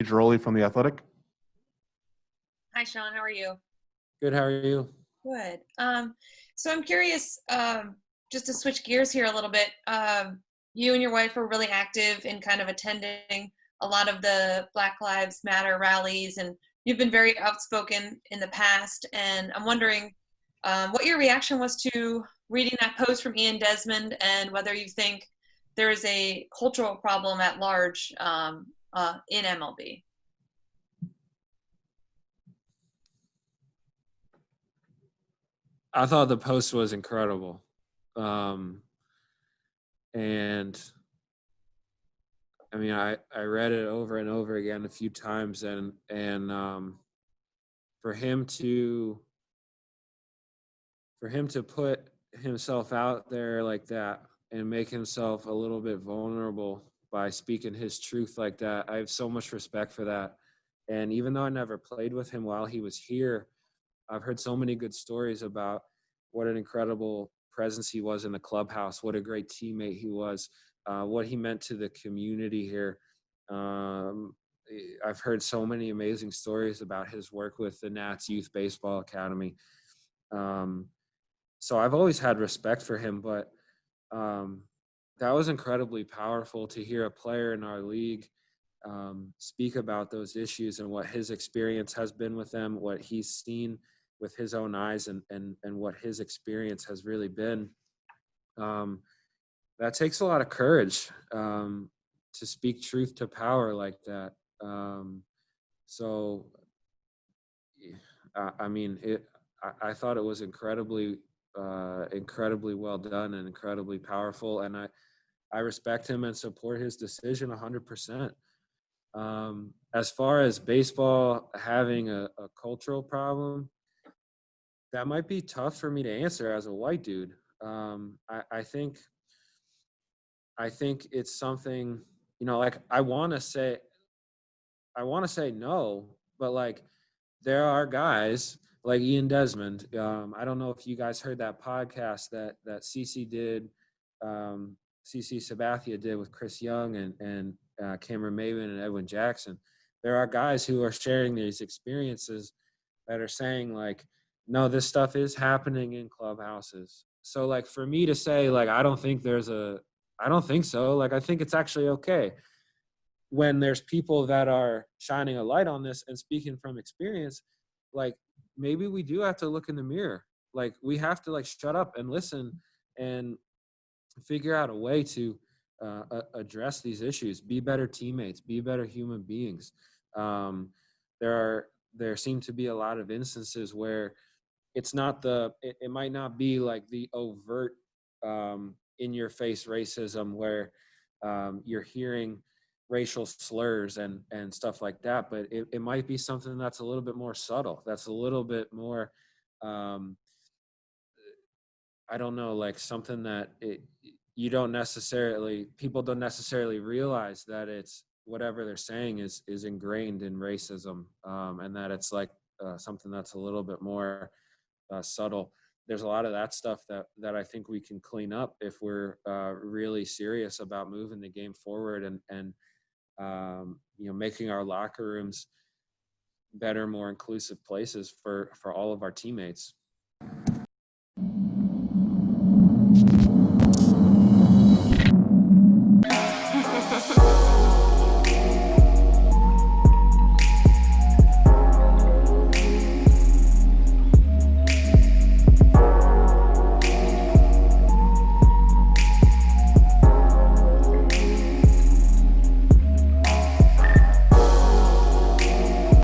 Giroli from The Athletic. Hi, Sean. How are you? Good. How are you? Good. So I'm curious, just to switch gears here a little bit. You and your wife were really active in kind of attending a lot of the Black Lives Matter rallies, and you've been very outspoken in the past. And I'm wondering what your reaction was to reading that post from Ian Desmond, and whether you think there is a cultural problem at large in MLB. I thought the post was incredible. And I mean, I read it over and over again a few times, and for him to put himself out there like that and make himself a little bit vulnerable by speaking his truth like that, I have so much respect for that. And even though I never played with him while he was here, I've heard so many good stories about what an incredible presence he was in the clubhouse, what a great teammate he was, what he meant to the community here. I've heard so many amazing stories about his work with the Nats Youth Baseball Academy. So I've always had respect for him, but that was incredibly powerful to hear a player in our league speak about those issues and what his experience has been with them, what he's seen with his own eyes, and what his experience has really been. That takes a lot of courage to speak truth to power like that. So, I mean, I thought it was incredibly well done and incredibly powerful, and I respect him and support his decision 100%. As far as baseball having a cultural problem, that might be tough for me to answer as a white dude. I think it's something, like I want to say no, but like there are guys like Ian Desmond. I don't know if you guys heard that podcast that CC did, CC Sabathia did with Chris Young and Cameron Maven and Edwin Jackson. There are guys who are sharing these experiences that are saying like, no, this stuff is happening in clubhouses. So like for me to say like, I don't think so. Like, I think it's actually okay when there's people that are shining a light on this and speaking from experience. Like maybe we do have to look in the mirror. Like we have to like shut up and listen and figure out a way to address these issues, be better teammates, be better human beings. There seem to be a lot of instances where it's not it might not be like the overt in your face racism where you're hearing racial slurs and stuff like that, but it might be something that's a little bit more subtle, that's a little bit more I don't know, like something that people don't necessarily realize that it's whatever they're saying is ingrained in racism, and that it's like something that's a little bit more subtle. There's a lot of that stuff that I think we can clean up if we're really serious about moving the game forward and making our locker rooms better, more inclusive places for all of our teammates.